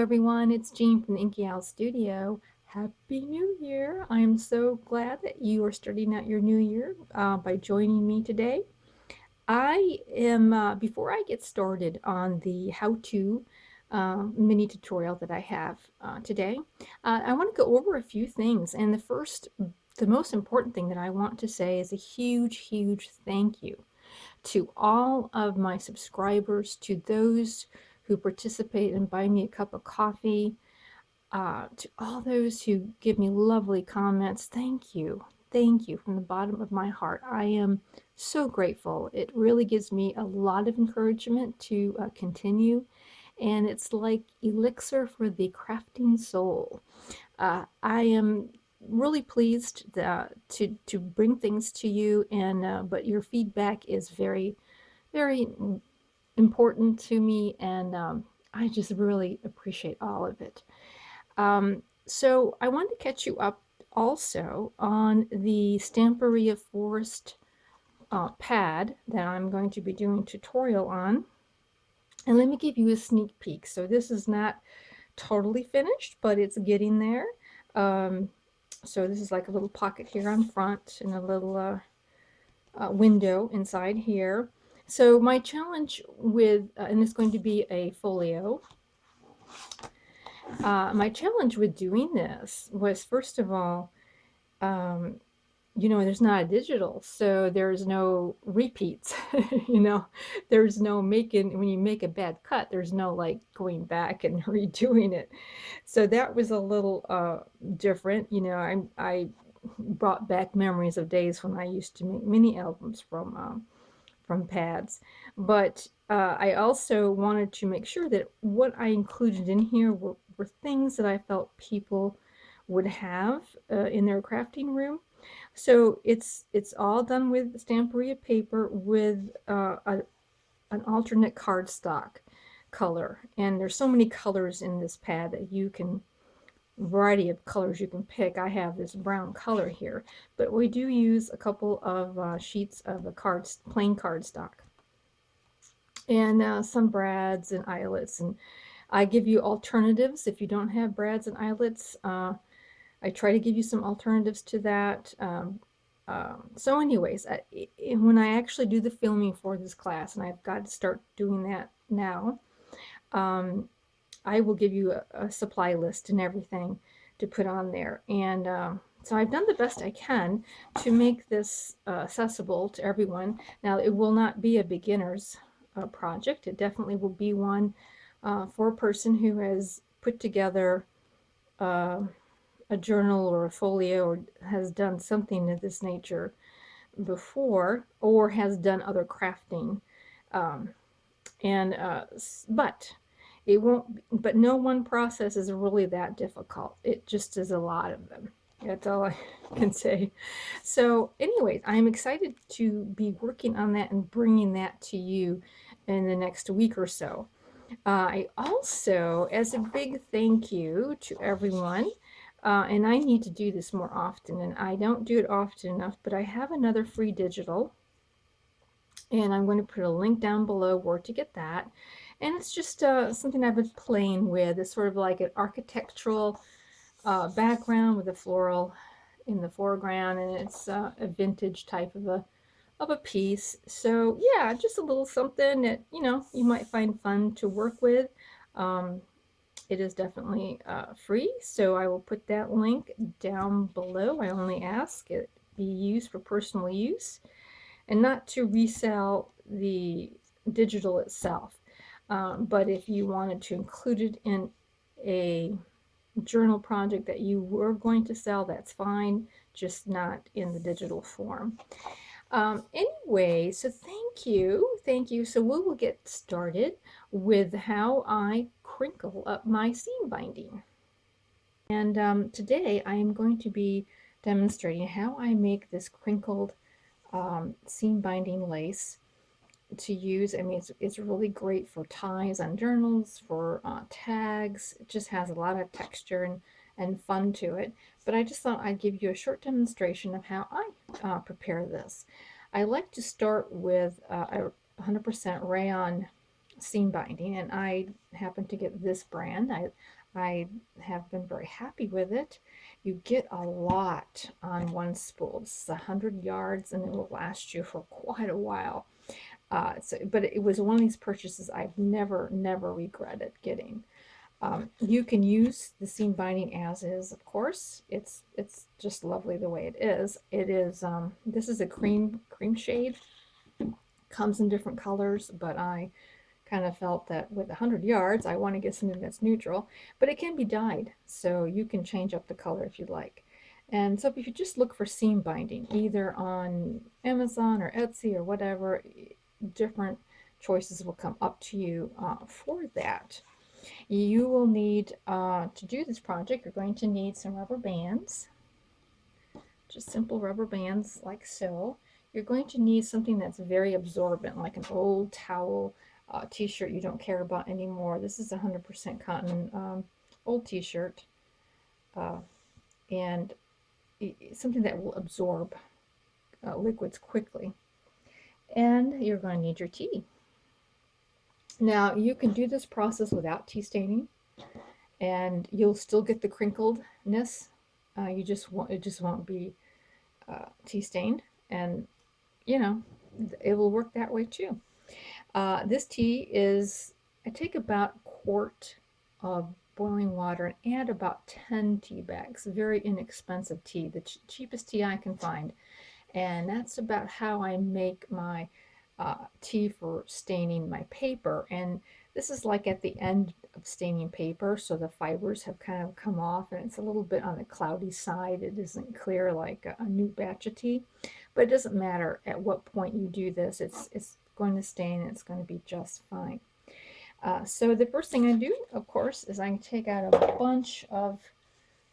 everyone, it's Jean from the Inky Studio. Happy New Year! I am so glad that you are starting out your new year by joining me today. I am, before I get started on the how-to mini tutorial that I have today, I want to go over a few things. And the most important thing that I want to say is a huge, huge thank you to all of my subscribers, to those who participate and buy me a cup of coffee, to all those who give me lovely comments. Thank you. Thank you from the bottom of my heart. I am so grateful. It really gives me a lot of encouragement to continue, and it's like elixir for the crafting soul. I am really pleased to bring things to you, and but your feedback is very, very important to me, and I just really appreciate all of it. So I want to catch you up also on the Stamperia Forest pad that I'm going to be doing a tutorial on. And let me give you a sneak peek. So this is not totally finished, but it's getting there. So this is like a little pocket here on front and a little window inside here. So my challenge with, and it's going to be a folio, my challenge with doing this was, first of all, um, there's not a digital, so there's no repeats. There's no making, when you make a bad cut, there's no like going back and redoing it. So that was a little different. I brought back memories of days when I used to make mini albums from pads. But I also wanted to make sure that what I included in here were things that I felt people would have in their crafting room. So it's all done with Stamperia paper with an alternate cardstock color. And there's so many colors in this pad that you can, variety of colors you can pick. I have this brown color here, but we do use a couple of sheets of a plain cardstock, and some brads and eyelets. And I give you alternatives if you don't have brads and eyelets. I try to give you some alternatives to that. So anyways, when I actually do the filming for this class, and I've got to start doing that now, I will give you a supply list and everything to put on there. And so I've done the best I can to make this accessible to everyone. Now, it will not be a beginner's project. It definitely will be one for a person who has put together a journal or a folio, or has done something of this nature before, or has done other crafting. But it won't, but no one process is really that difficult. It just is a lot of them. That's all I can say. So anyways, I'm excited to be working on that and bringing that to you in the next week or so. I also, as a big thank you to everyone, and I need to do this more often, and I don't do it often enough, but I have another free digital, and I'm going to put a link down below where to get that. And it's just something I've been playing with. It's sort of like an architectural background with a floral in the foreground, and it's a vintage type of a piece. So yeah, just a little something that you might find fun to work with. It is definitely free, so I will put that link down below. I only ask it be used for personal use and not to resell the digital itself. But if you wanted to include it in a journal project that you were going to sell, that's fine, just not in the digital form. Anyway, so thank you. So we will get started with how I crinkle up my seam binding. And today I am going to be demonstrating how I make this crinkled seam binding lace to use. I mean, it's really great for ties on journals, for tags. It just has a lot of texture and fun to it. But I just thought I'd give you a short demonstration of how I prepare this. I like to start with a 100% rayon seam binding, and I happen to get this brand. I have been very happy with it. You get a lot on one spool. This is 100 yards, and it will last you for quite a while. But it was one of these purchases I've never regretted getting. You can use the seam binding as is, of course. It's just lovely the way it is. It is this is a cream shade. Comes in different colors, but I kind of felt that with 100 yards, I want to get something that's neutral, but it can be dyed, so you can change up the color if you'd like. And so if you just look for seam binding, either on Amazon or Etsy or whatever, different choices will come up to you for that. You will need, to do this project, you're going to need some rubber bands, just simple rubber bands like so. You're going to need something that's very absorbent, like an old towel, t-shirt you don't care about anymore. This is 100% cotton, old t-shirt, and something that will absorb liquids quickly. And you're going to need your tea. Now, you can do this process without tea staining, and you'll still get the crinkledness. It just won't be tea stained, and you know it will work that way too. This tea is, I take about a quart of boiling water and add about 10 tea bags. Very inexpensive tea, the cheapest tea I can find. And that's about how I make my tea for staining my paper. And this is like at the end of staining paper, so the fibers have kind of come off and it's a little bit on the cloudy side. It isn't clear like a new batch of tea, but it doesn't matter at what point you do this. It's going to stain and it's going to be just fine. So the first thing I do, of course, is I take out a bunch of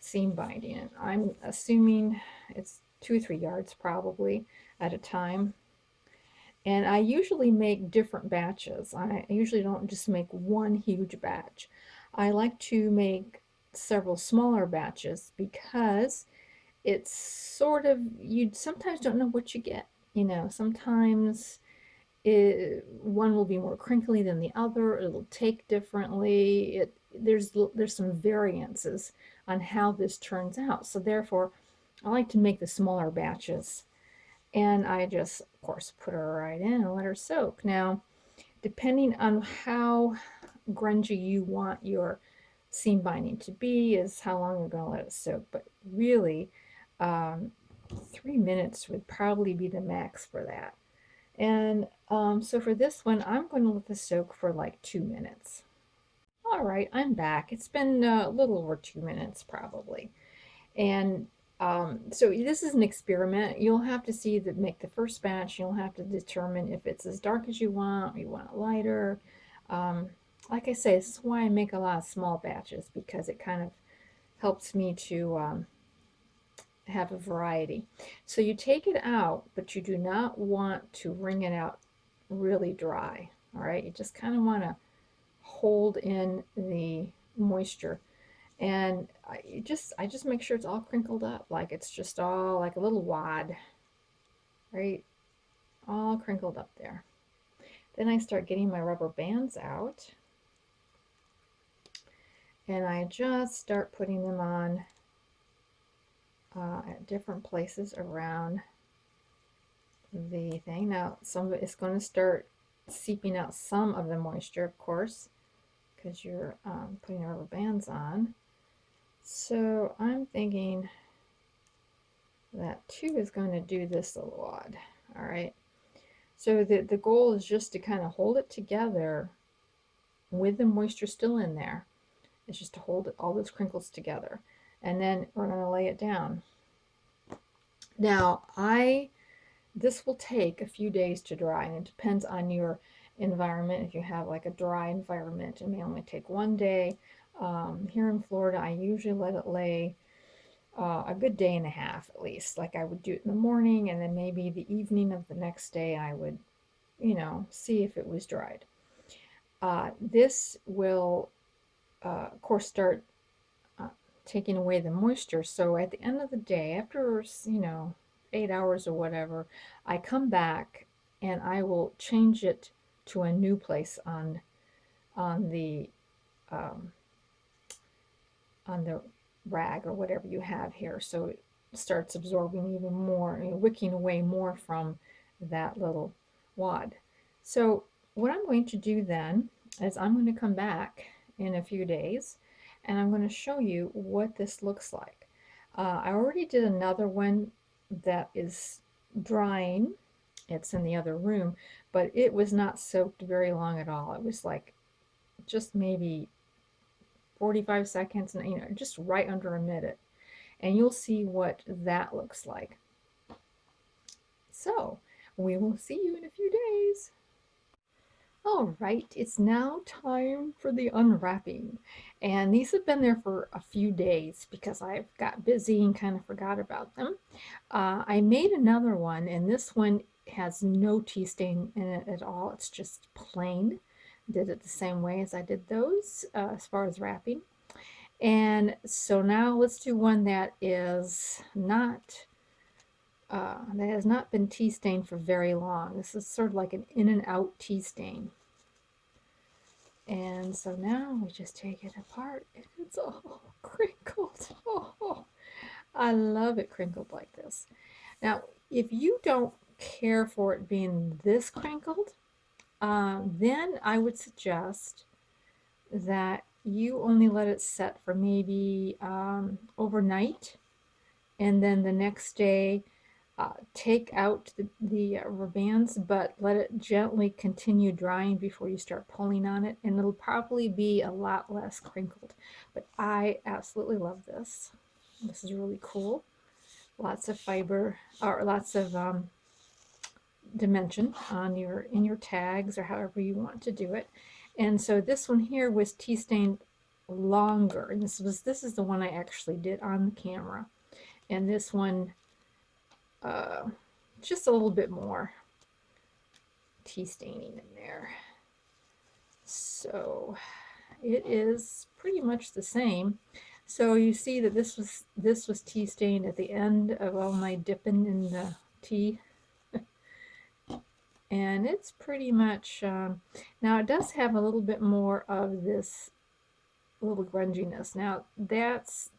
seam binding. And I'm assuming it's 2 or 3 yards probably at a time. And I usually make different batches. I usually don't just make one huge batch. I like to make several smaller batches because it's sort of, you sometimes don't know what you get. Sometimes one will be more crinkly than the other. It'll take differently. There's some variances on how this turns out. So therefore, I like to make the smaller batches. And I just, of course, put her right in and let her soak. Now, depending on how grungy you want your seam binding to be is how long you're going to let it soak. But really, 3 minutes would probably be the max for that. And so for this one, I'm going to let this soak for like 2 minutes. All right, I'm back. It's been a little over 2 minutes probably. And so this is an experiment. You'll have to make the first batch. You'll have to determine if it's as dark as you want, or you want it lighter. Like I say, this is why I make a lot of small batches, because it kind of helps me to have a variety. So you take it out, but you do not want to wring it out really dry. All right, you just kind of want to hold in the moisture. And I just make sure it's all crinkled up, like it's just all like a little wad, right? All crinkled up there. Then I start getting my rubber bands out, and I just start putting them on at different places around the thing. Now, some of it is going to start seeping out some of the moisture, of course, because you're putting the rubber bands on. So I'm thinking that 2 is going to do this a lot. All right. So the goal is just to kind of hold it together with the moisture still in there. It's just to hold all those crinkles together. And then we're going to lay it down. Now, this will take a few days to dry, and it depends on your environment. If you have like a dry environment, it may only take 1 day. Here in Florida, I usually let it lay a good day and a half at least. Like I would do it in the morning, and then maybe the evening of the next day I would, see if it was dried. This will, of course, start taking away the moisture. So at the end of the day, after 8 hours or whatever, I come back and I will change it to a new place on on the um, on the rag or whatever you have here, so it starts absorbing even more, wicking away more from that little wad. So what I'm going to do then is I'm going to come back in a few days and I'm going to show you what this looks like. I already did another one that is drying. It's in the other room, but it was not soaked very long at all. It was like just maybe 45 seconds, and just right under a minute, and you'll see what that looks like. So we will see you in a few days. All right, it's now time for the unwrapping, and these have been there for a few days because I've got busy and kind of forgot about them. I made another one, and this one has no tea stain in it at all. It's just plain. Did it the same way as I did those as far as wrapping. And so now let's do one that is not that has not been tea stained for very long. This is sort of like an in and out tea stain. And so now we just take it apart and it's all crinkled. Oh, I love it crinkled like this. Now, if you don't care for it being this crinkled, then I would suggest that you only let it set for maybe overnight, and then the next day take out the rubber bands, but let it gently continue drying before you start pulling on it, and it'll probably be a lot less crinkled. But I absolutely love this. This is really cool. Lots of fiber, or lots of dimension on in your tags, or however you want to do it. And so this one here was tea stained longer, and this is the one I actually did on the camera, and this one just a little bit more tea staining in there. So it is pretty much the same. So you see that this was tea stained at the end of all my dipping in the tea. And it's pretty much, now it does have a little bit more of this little grunginess. Now that's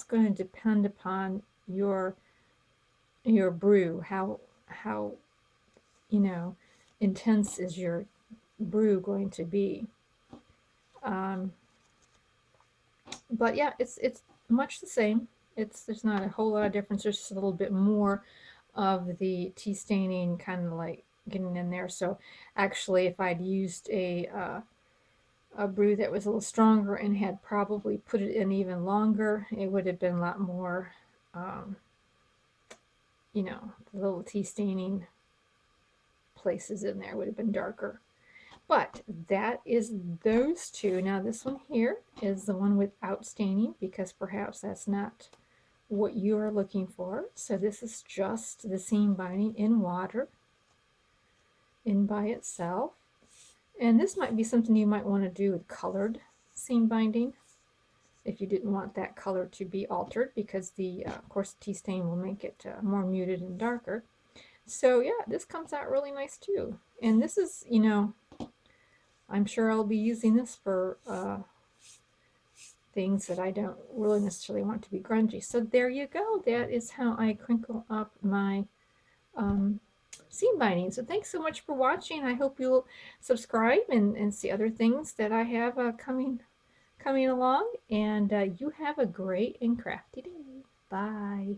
going to depend upon your brew, how intense is your brew going to be. But yeah, it's much the same. There's not a whole lot of difference. There's just a little bit more of the tea staining kind of like getting in there. So actually, if I'd used a brew that was a little stronger and had probably put it in even longer, it would have been a lot more, the little tea staining places in there would have been darker. But that is those two. Now this one here is the one without staining, because perhaps that's not what you're looking for. So this is just the seam binding in water, in by itself. And this might be something you might want to do with colored seam binding, if you didn't want that color to be altered, because of course tea stain will make it more muted and darker. So yeah, this comes out really nice too. And this is, I'm sure I'll be using this for things that I don't really necessarily want to be grungy. So there you go. That is how I crinkle up my seam binding. So thanks so much for watching. I hope you'll subscribe and see other things that I have coming along. And you have a great and crafty day. Bye.